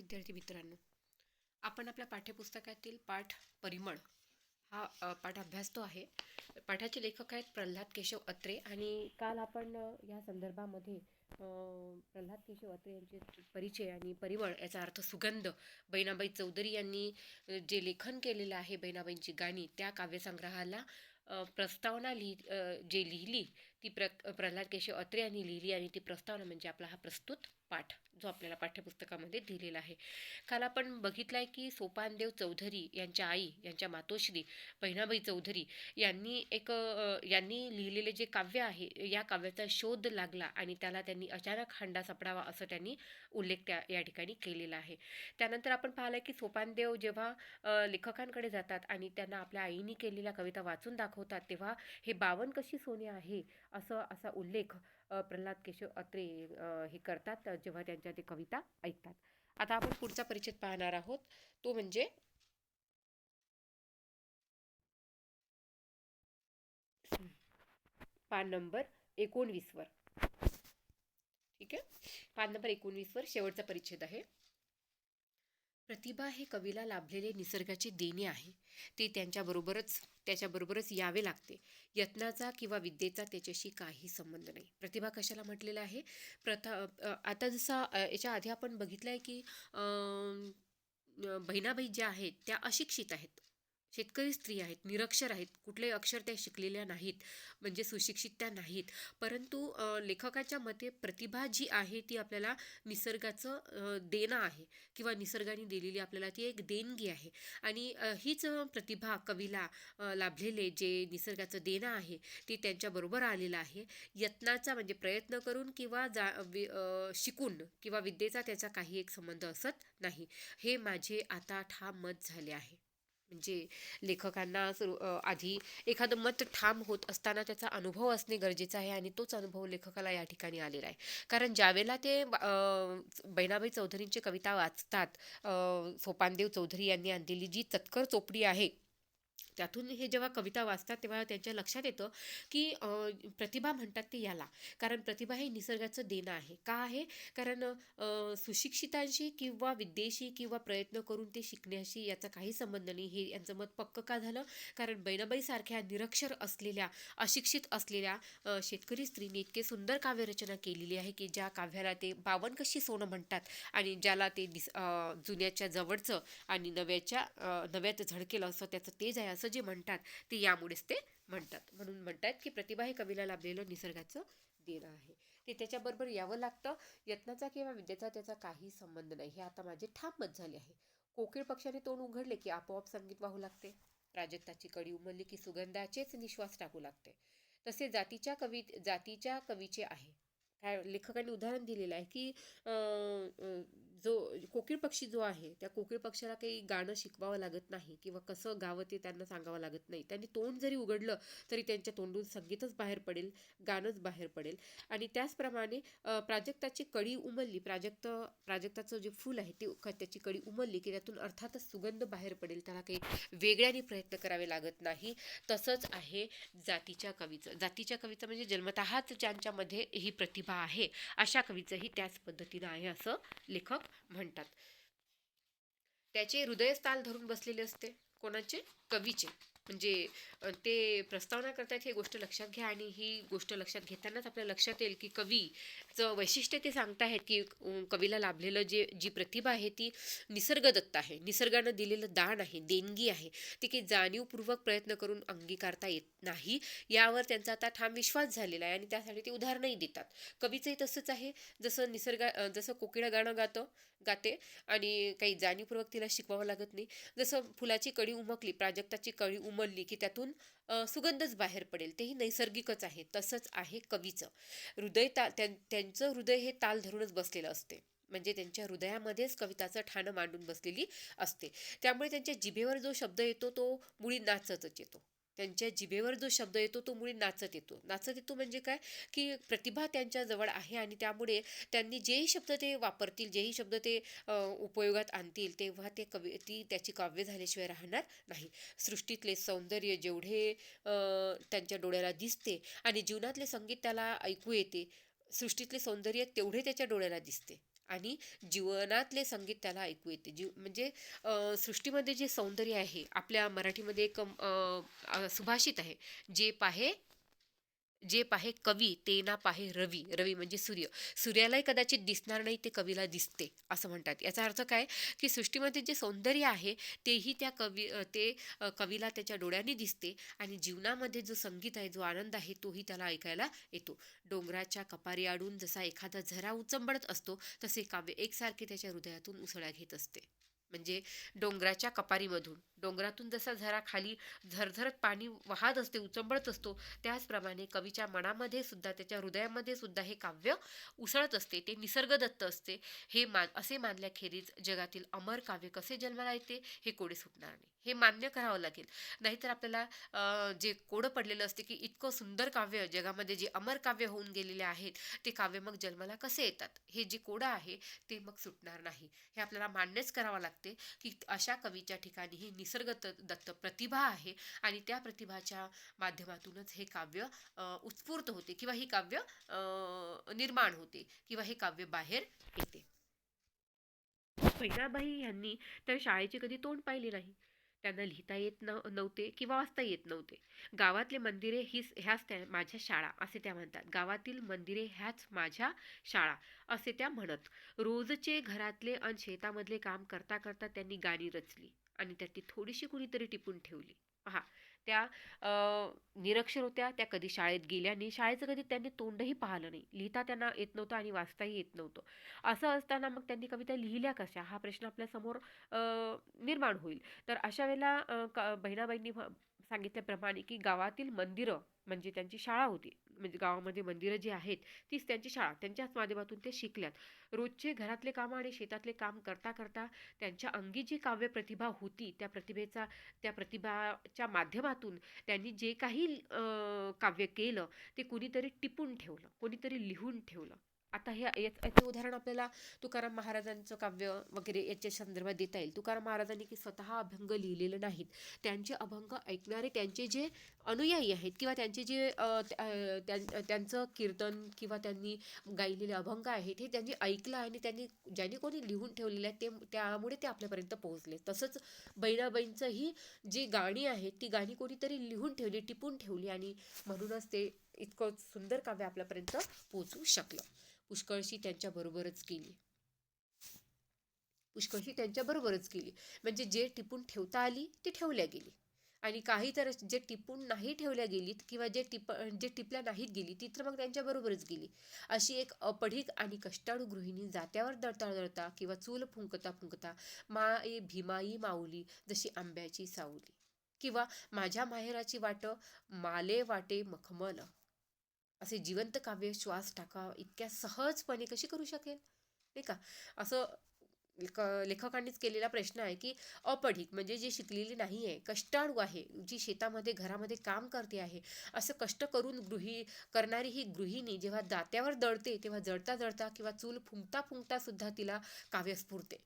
विद्यार्थी मित्रांनो, आपण आपल्या पाठ्यपुस्तकातील पाठ परिमळ हा पाठ अभ्यासतो आहे. पाठाचे लेखक आहेत प्रल्हाद केशव अत्रे आणि काल आपण या संदर्भामध्ये प्रल्हाद केशव अत्रे यांचे परिचय आणि परिमळ याचा अर्थ सुगंध बहिणाबाई चौधरी यांनी जे लेखन केलेलं आहे बहिणाबाईंची गाणी त्या काव्यसंग्रहाला प्रस्तावना जे लिहिली ती प्रल्हाद केशव अत्रे यांनी लिहिली आणि ती प्रस्तावना म्हणजे आपला हा प्रस्तुत पाठ जो आपल्याला पाठ्यपुस्तकामध्ये दिलेला आहे. काल आपण बघितलंय की सोपानदेव चौधरी यांच्या आई यांच्या मातोश्री बहिणाबाई चौधरी यांनी लिहिलेले जे काव्य आहे या काव्याचा शोध लागला आणि त्याला त्यांनी अचानक हंडा सापडावा असं त्यांनी उल्लेख या ठिकाणी केलेला आहे. त्यानंतर आपण पाहिलंय की सोपानदेव जेव्हा लेखकांकडे जातात आणि त्यांना आपल्या आईने केलेल्या कविता वाचून दाखवतात तेव्हा हे 52 कशी सोने आहे असा उल्लेख प्रल्हाद केशव अत्रे हे करतात जेव्हा त्यांच्या ते कविता ऐकतात. आता आपण पुढचा परिच्छेद पाहणार आहोत तो म्हणजे पान नंबर 19 वर. ठीक आहे, पान नंबर 19 वर शेवटचा परिच्छेद आहे. प्रतिभा हे कवीला लाभलेले निसर्गाचे देणे आहे. ते त्याच्याबरोबरच यावे लागते. यत्नाचा किंवा विद्येचा त्याच्याशी काही संबंध नाही. प्रतिभा कशाला म्हटलेला आहे? आता जसा याच्या आधी आपण बघितलंय की बहिणाबाई ज्या आहेत त्या अशिक्षित आहेत, शेतकरी स्त्री आहेत, निरक्षर आहेत, कुठलेही अक्षर त्या शिकलेल्या नाहीत, म्हणजे सुशिक्षित त्या नाहीत. परंतु लेखकाच्या मते प्रतिभा जी आहे ती आपल्याला निसर्गाचं देणं आहे किंवा निसर्गाने दिलेली आपल्याला ती एक देणगी आहे. आणि हीच प्रतिभा कवीला लाभलेले जे निसर्गाचं देणं आहे ते त्यांच्याबरोबर आलेलं आहे. यत्नाचा म्हणजे प्रयत्न करून किंवा शिकून किंवा विद्येचा त्याचा काही एक संबंध असत नाही, हे माझे आता ठाम मत झाले आहे. म्हणजे लेखकांना आधी एखादं मत ठाम होत असताना त्याचा अनुभव असणे गरजेचं आहे आणि तोच अनुभव लेखकाला या ठिकाणी आलेला आहे. कारण ज्यावेळेला ते बहिणाबाई चौधरींची कविता वाचतात, सोपानदेव चौधरी यांनी आणलेली जी चतकर चोपडी आहे त्यातून हे जेव्हा कविता वाचतात तेव्हा त्यांच्या लक्षात येतं की प्रतिभा म्हणतात ते याला, कारण प्रतिभा हे निसर्गाचं देणं आहे. का आहे? कारण सुशिक्षितांशी किंवा विद्येशी किंवा प्रयत्न करून ते शिकण्याशी याचा काही संबंध नाही. हे यांचं मत पक्क का झालं? कारण बहिणाबाई सारख्या निरक्षर असलेल्या अशिक्षित असलेल्या शेतकरी स्त्रीने इतके सुंदर काव्यरचना केलेली आहे की ज्या काव्याला ते 52 कशी सोनं म्हणतात आणि ज्याला ते जुन्याच्या जवळचं आणि नव्यात झळकेल असं त्याचं तेज आहे असं जे म्हणतात ते यामुळेच ते म्हणतात. म्हणून म्हणतात की प्रतिभा हे कवीला लाभलेलं निसर्गाचं देणं आहे. ते त्याच्याबरोबर यावं लागतं. यत्नाचा किंवा विद्येचा त्याचा काही संबंध नाही, हे आता माझे ठाम मत झाले आहे. कोकिळ पक्षाने तोंड उघडले की आपोआप संगीत वाहू लागते. प्राजक्ताची कडी उमलली की सुगंधाचेच निश्वास टाकू लागते. तसे जातीच्या कवीचे आहे. काय लेखकांनी उदाहरण दिलेलं आहे की जो कोकिळ पक्षी जो आहे त्या कोकिळ पक्षाला काही गाणं शिकवावं लागत नाही किंवा कसं गावं ते त्यांना सांगावं लागत नाही. त्यांनी तोंड जरी उघडलं तरी त्यांच्या तोंडून संगीतच बाहेर पडेल, गाणंच बाहेर पडेल. आणि त्याचप्रमाणे प्राजक्ताची कळी उमलली, प्राजक्ताचं जे फूल आहे ते त्याची कळी उमलली की त्यातून अर्थातच सुगंध बाहेर पडेल, त्याला काही वेगळ्याने प्रयत्न करावे लागत नाही. तसंच आहे जातीच्या कवीचं म्हणजे जन्मतःच ज्यांच्यामध्ये ही प्रतिभा आहे अशा कवीचंही त्याच पद्धतीनं आहे असं लेखक म्हणतात. त्याचे हृदयस्थाल धरून बसलेले असते. कोणाचे? कवीचे. म्हणजे ते प्रस्तावना करतात हे गोष्ट लक्षात घ्या आणि ही गोष्ट लक्षात घेतानाच आपल्याला लक्षात येईल की कवीचं वैशिष्ट्य ते सांगताहेत की कवीला लाभलेलं जी प्रतिभा आहे ती निसर्गदत्त आहे, निसर्गानं दिलेलं दान आहे, देणगी आहे. ती काही जाणीवपूर्वक प्रयत्न करून अंगीकारता येत नाही यावर त्यांचा आता ठाम विश्वास झालेला आहे आणि त्यासाठी ते उदाहरणही देतात. कवीचंही तसंच आहे. जसं कोकिळा गाणं गाते आणि काही जाणीवपूर्वक तिला शिकवावं लागत नाही. जसं फुलाची कळी उमकली, प्राजक्ताची कळी उमलली की त्यातून सुगंधच बाहेर पडेल, तेही नैसर्गिकच आहे. तसंच आहे कवीचं त्यांचं हृदय हे ताल धरूनच बसलेलं असते. म्हणजे त्यांच्या हृदयामध्येच कविताचं ठाणं मांडून बसलेली असते. त्यामुळे त्यांच्या जिभेवर जो शब्द येतो तो मुळी नाचतच येतो. त्यांच्या जिभेवर जो शब्द येतो तो मुळी नाचत येतो म्हणजे काय की प्रतिभा त्यांच्या जवळ आहे आणि त्यामुळे त्यांनी जेही शब्द ते वापरतील, जेही शब्द ते उपयोगात आणतील तेव्हा त्याची काव्य झाल्याशिवाय राहणार नाही. सृष्टीतले सौंदर्य जेवढे त्यांच्या डोळ्याला दिसते आणि जीवनातले संगीत त्याला ऐकू येते, सृष्टीतले सौंदर्य तेवढे त्याच्या डोळ्याला दिसते आणि जीवनातले संगीत त्याला ऐकू येते. म्हणजे सृष्टीमध्ये जे सौंदर्य आहे, आपल्या मराठीमध्ये एक सुभाषित आहे, जे पाहे जे पाहे कवी ते ना पाहे रवी. रवी म्हणजे सूर्य. सूर्यालाही कदाचित दिसणार नाही, ते कवीला दिसते असं म्हणतात. याचा अर्थ काय, की सृष्टीमध्ये जे सौंदर्य आहे तेही कवीला त्याच्या डोळ्यांनी दिसते आणि जीवनामध्ये जो संगीत आहे, जो आनंद आहे, तोही त्याला ऐकायला येतो. डोंगराच्या कपारी आडून जसा एखादा झरा उचंबळत असतो, तसे काव्य एकसारखे त्याच्या हृदयातून उसळ्या घेत असते. म्हणजे डोंगरातून जसा झरा खाली झरझरत पाणी वाहत असते, उचंबळत असतो, त्याचप्रमाणे कवीच्या मनामध्ये सुद्धा, त्याच्या हृदयामध्ये सुद्धा हे काव्य उसळत असते. ते निसर्गदत्त असते. असे मानल्याखेरीज जगातील अमर काव्य कसे जन्माला येते हे कोडे सुटणार नाही. हे मान्य करावं लागेल. नाहीतर आपल्याला जे कोडं पडलेलं असते, की इतकं सुंदर काव्य जगामध्ये जे अमर काव्य होऊन गेलेले आहेत, ते काव्य मग जन्माला कसे येतात, हे जे कोडं आहे ते मग सुटणार नाही. हे आपल्याला मान्यच करावं लागते, की अशा कवीच्या ठिकाणी ही दत्त प्रतिभा आहे आणि त्या प्रतिभाच्या माध्यमातूनच हे काव्य उत्स्फूर्त होते, किंवा ही काव्य निर्माण होते, किंवा हे काव्य बाहेर येते. बहिणाबाई यांनी तर शाळेचे कधी तोंड पाहिले नाही. त्यांना लिहिता येत नव्हते किंवा वाचता येत नव्हते. गावातले मंदिरे ह्याच माझ्या शाळा असे त्या म्हणतात. गावातील मंदिरे ह्याच माझ्या शाळा असे त्या म्हणत. रोजचे घरातले आणि शेतामधले काम करता करता त्यांनी गाणी रचली आणि त्यातली थोडीशी कुणीतरी टिपून ठेवली. पहा, त्या निरक्षर होत्या, त्या कधी शाळेत गेल्या नाही, शाळेचं कधी त्यांनी तोंडही पाहिलं नाही, लिहिता त्यांना येत नव्हतं आणि वाचताही येत नव्हतं. असं असताना मग त्यांनी कविता लिहिल्या कशा, हा प्रश्न आपल्या समोर निर्माण होईल. तर अशा वेळेला बहिणाबाईंनी सांगितल्याप्रमाणे की गावातील मंदिरं म्हणजे त्यांची शाळा होती, म्हणजे गावामध्ये मंदिरं जी आहेत तीच त्यांची शाळा, त्यांच्याच माध्यमातून ते शिकल्यात. रोजचे घरातले कामं आणि शेतातले काम करता करता त्यांच्या अंगी जी काव्य प्रतिभा होती, त्या प्रतिभाच्या माध्यमातून त्यांनी जे काही काव्य केलं ते कुणीतरी टिपून ठेवलं, कोणीतरी लिहून ठेवलं. आता याचं उदाहरण आपल्याला तुकाराम महाराजांचं काव्य वगैरे याच्या संदर्भात देता येईल. तुकाराम महाराजांनी की स्वतः अभंग लिहिलेले नाहीत, त्यांचे अभंग ऐकणारे त्यांचे जे अनुयायी आहेत, किंवा त्यांचे जे त्यांचं कीर्तन किंवा त्यांनी गायलेले अभंग आहेत, हे त्यांनी ऐकलं आणि ज्यांनी कोणी लिहून ठेवलेले आहेत त्यामुळे ते आपल्यापर्यंत पोहोचले. तसंच बहिणाबाईंचं ही जी गाणी आहेत, ती गाणी कोणीतरी लिहून ठेवली, टिपून ठेवली, आणि म्हणूनच ते इतकं सुंदर काव्य आपल्यापर्यंत पोहोचू शकलं. पुष्कळशी त्यांच्याबरोबरच केली. म्हणजे जे टिपून ठेवता आली ती ठेवल्या गेली, आणि काही तर जे टिपून नाही ठेवल्या गेलीत किंवा जे टिपल्या नाहीत गेली ती तर मग त्यांच्याबरोबरच गेली. अशी एक अपढीक आणि कष्टाळू गृहिणी जात्यावर दळता दळता किंवा चूल फुंकता फुंकता माई भीमाई माऊली जशी आंब्याची सावली, किंवा माझ्या माहेराची वाट माले वाटे मखमल, असे जिवंत काव्य श्वास टाका इतक्या सहजपणे कशी करू शकेल, नाही का? असं लेखकांनीच केलेला प्रश्न आहे, की अपढीक म्हणजे जी शिकलेली नाही आहे, कष्टाळू आहे, जी शेतामध्ये घरामध्ये काम करते आहे, असं कष्ट करून करणारी ही गृहिणी जेव्हा दात्यावर दळते, तेव्हा जळता जळता किंवा चूल फुंकता फुंकता सुद्धा तिला काव्य स्फुरते.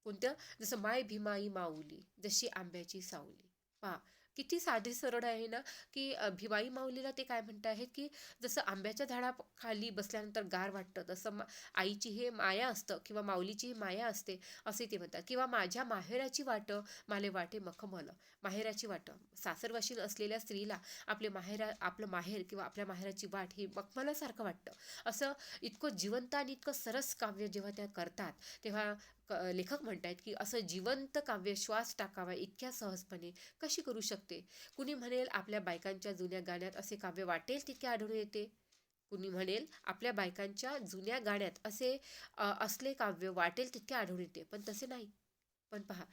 कोणतं? जसं माय भीमाई माऊली जशी आंब्याची सावली. पहा, किती साधी सरळ आहे ना, की भिवाई माऊलीला ते काय म्हणत आहेत, की जसं आंब्याच्या झाडाखाली बसल्यानंतर गार वाटतं, तसं आईची हे माया असतं किंवा माऊलीची ही माया असते असे ते म्हणतात. किंवा माझ्या माहेराची वाट माले वाटे मखमल, माहेराची वाट, सासरवाशील असलेल्या स्त्रीला आपलं माहेर किंवा आपल्या माहेराची वाट ही मखमलासारखं वाटतं. असं इतकं जिवंत आणि इतकं सरस काव्य जेव्हा त्या करतात, तेव्हा लेखक म्हणतायत की असं जिवंत काव्य श्वास टाकावा इतक्या सहजपणे कशी करू शकते. कुणी म्हणेल आपल्या बायकांच्या जुन्या गाण्यात असे काव्य वाटेल तितके आढळून येते, कुणी म्हणेल आपल्या बायकांच्या जुन्या गाण्यात असले काव्य वाटेल तितके आढळून येते, पण तसे नाही. पण पहा,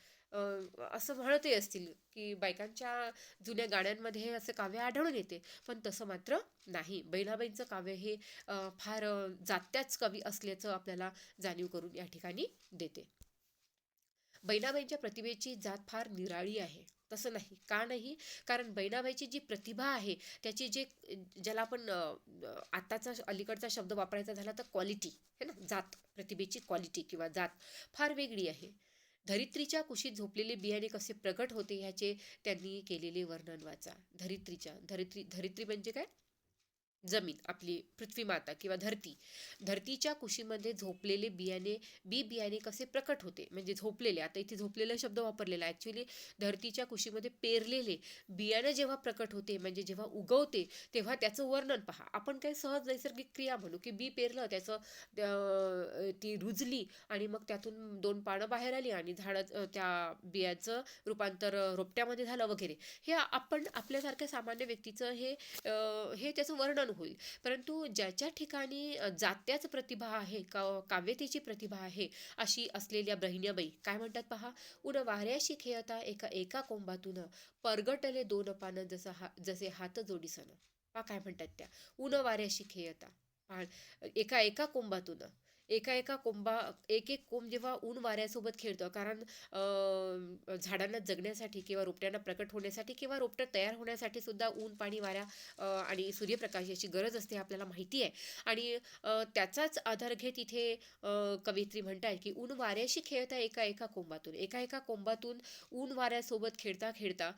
असं म्हणतही असतील की बायकांच्या जुन्या गाण्यांमध्ये हे असं काव्य आढळून येते, पण तसं मात्र नाही. बहिणाबाईंचं काव्य हे फार जात्याच कवी असल्याचं आपल्याला जाणीव करून या ठिकाणी देते. बहिणाबाईंच्या प्रतिभेची जात फार निराळी आहे, तसं नाही. का नाही? कारण बहिणाबाईची जी प्रतिभा आहे, त्याची ज्याला आपण आताचा अलीकडचा शब्द वापरायचा झाला तर क्वालिटी है ना, जात, प्रतिभेची क्वालिटी किंवा जात फार वेगळी आहे. धरित्रीच्या कुशीत झोपलेले बियाणे कसे प्रगट होते ह्याचे त्यांनी केलेले वर्णन वाचा. धरित्री म्हणजे काय? जमीन, आपली पृथ्वी माता किंवा धरतीच्या कुशीमध्ये झोपलेले बियाणे कसे प्रकट होते, म्हणजे झोपलेले, आता इथे झोपलेला शब्द वापरलेला, ऍक्च्युली धरतीच्या कुशीमध्ये पेरलेले बियाणं जेव्हा प्रकट होते, म्हणजे जेव्हा उगवते, तेव्हा त्याचं वर्णन पहा. आपण काही सहज नैसर्गिक क्रिया म्हणू की बी पेरलं, त्याचं ती रुजली आणि मग त्यातून 2 पानं बाहेर आली आणि त्या बियाचं रूपांतर रोपट्यामध्ये झालं वगैरे. हे आपण आपल्यासारख्या सामान्य व्यक्तीचं हे त्याचं वर्णन होईल. परंतु ज्याच्या ठिकाणी जात्याच प्रतिभा आहे, काव्यतेची प्रतिभा आहे, अशी असलेल्या बहिण्याबाई काय म्हणतात पहा. उन वाऱ्याशी खेळता एका एका कोंबातून, परगटले 2 पानं जसे हात जोडीसन. पहा काय म्हणतात त्या. उन वाऱ्याशी खेळता, एका एका कोंबातून, एका एक एक कोंब जेव्हा ऊन वाऱ्यासोबत खेळतं, कारण झाडांना जगण्यासाठी किंवा रोपट्यांना प्रकट होण्यासाठी किंवा रोपटं तयार होण्यासाठी सुद्धा ऊन, पाणी, वाऱ्या आणि सूर्यप्रकाश याची गरज असते, आपल्याला माहिती आहे. आणि त्याचाच आधार घेत इथे कवयित्री म्हणतात की ऊन वाऱ्याशी खेळता एका एका कोंबातून ऊन वाऱ्यासोबत खेळता खेळता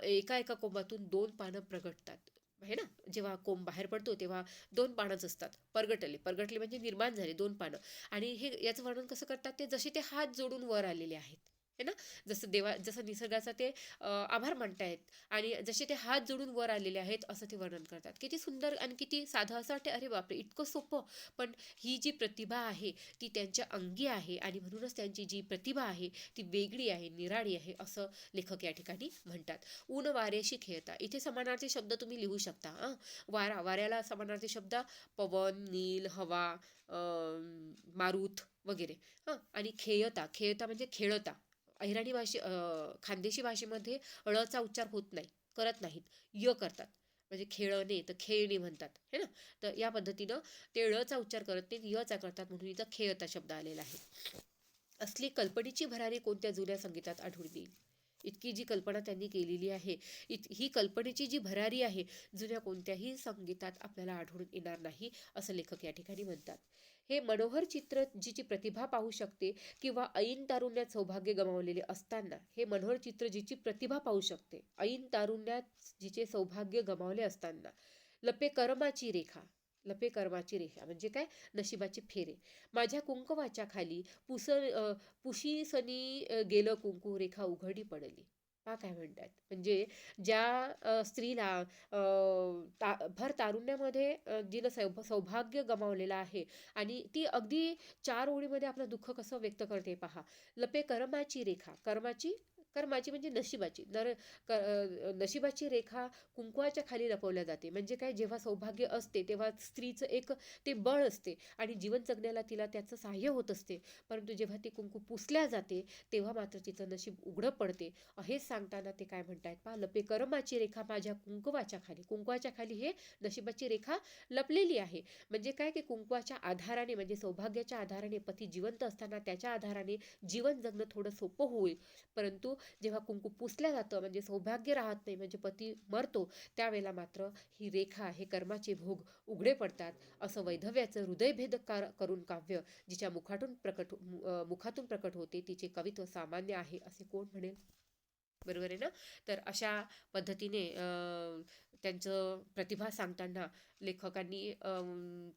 एका कोंबातून 2 पानं प्रगटतात, आहे ना. जेव्हा कोंब बाहेर पडतो तेव्हा 2 पानंच असतात. परगटले म्हणजे निर्माण झाले 2 पानं. आणि हे याचं वर्णन कसं करतात ते, जसे ते हात जोडून वर आलेले आहेत, है ना. जसं निसर्गाचा ते आभार मानतायत आणि जसे ते हात जोडून वर आलेले आहेत असं ते वर्णन करतात. किती सुंदर आणि किती साधं, असं वाटतं अरे बापरे इतकं सोपं, पण ही जी प्रतिभा आहे ती त्यांच्या अंगी आहे आणि म्हणूनच त्यांची जी प्रतिभा आहे ती वेगळी आहे, निराळी आहे, असं लेखक या ठिकाणी म्हणतात. ऊन वाऱ्याशी खेळता, इथे समानार्थी शब्द तुम्ही लिहू शकता. वाऱ्याला समानार्थी शब्द पवन, नील, हवा, मारुत वगैरे. आणि खेळता म्हणजे खेळता. अहिराणी खानदेशी भाषेमध्ये ळचा उच्चार होत नाही, करत नाहीत, य करतात. म्हणजे खेळणे तर खेळणी म्हणतात, है ना. तर या पद्धतीनं ते ळचा उच्चार करत नाहीत, यचा करतात, म्हणून इथं खेळता शब्द आलेला आहे. असली कल्पनेची भरारी कोणत्या जुन्या संगीतात आढळून येईल. इतकी जी कल्पना त्यांनी केलेली आहे, ही कल्पनेची जी भरारी आहे, जुन्या कोणत्याही संगीतात आपल्याला आढळून येणार नाही, असं लेखक या ठिकाणी म्हणतात. हे मनोहर चित्र जिची प्रतिभा पाहू शकते किंवा ऐन तारुण्यात सौभाग्य गमावलेले असताना, हे मनोहर चित्र जिची प्रतिभा पाहू शकते, ऐन तारुण्यात जिचे सौभाग्य गमावले असताना, लपे कर्माची रेखा. लपे कर्माची रेखा म्हणजे काय, नशिबाचे फेरे. माझ्या कुंकवाच्या खाली पुशीसनी गेलं कुंकू, रेखा उघडी पडली. पहा काय म्हणतात. म्हणजे ज्या स्त्रीला भर तारुण्यामध्ये जिनं सौभाग्य गमावलेलं आहे आणि ती अगदी 4 ओळीमध्ये आपलं दुःख कसं व्यक्त करते पहा. लपे कर्माची रेखा, कर्माची म्हणजे नशिबाची रेखा कुंकवाच्या खाली लपवल्या जाते. म्हणजे काय, जेव्हा सौभाग्य असते तेव्हा स्त्रीचं एक ते बळ असते आणि जीवन जगण्याला तिला त्याचं सहाय्य होत असते. परंतु जेव्हा ती कुंकू पुसल्या जाते तेव्हा मात्र तिचं नशीब उघडं पडते. हेच सांगताना ते काय म्हणतायत पहा. लपे कर्माची रेखा माझ्या कुंकवाच्या खाली हे नशिबाची रेखा लपलेली आहे. म्हणजे काय, की कुंकवाच्या आधाराने, म्हणजे सौभाग्याच्या आधाराने, पती जिवंत असताना त्याच्या आधाराने जीवन जगणं थोडं सोपं होईल. परंतु जेव्हा कुंकू पुसल्या जातं, म्हणजे सौभाग्य राहत नाही, म्हणजे पती मरतो, त्यावेळेला मात्र ही रेखा, हे कर्माचे भोग उघडे पडतात. असं वैधव्याचं हृदयभेद करून काव्य जिच्या मुखातून प्रकट होते, तिचे कवित्व सामान्य आहे असे कोण म्हणेल. बरोबर आहे ना. तर अशा पद्धतीने त्यांचं प्रतिभा सांगताना लेखकांनी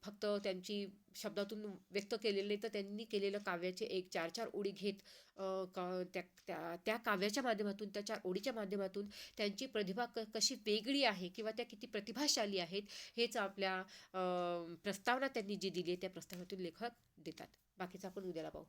फक्त त्यांची शब्दातून व्यक्त केलेले नाही, तर त्यांनी केलेलं काव्याचे 4 ओळी घेत त्या काव्याच्या माध्यमातून, त्या 4 ओळीच्या माध्यमातून त्यांची प्रतिभा कशी वेगळी आहे किंवा त्या किती प्रतिभाशाली आहेत, हेच आपल्या प्रस्तावना त्यांनी जी दिली आहे त्या प्रस्तावनेतून लेखक देतात. बाकीचं आपण उद्याला पाहू.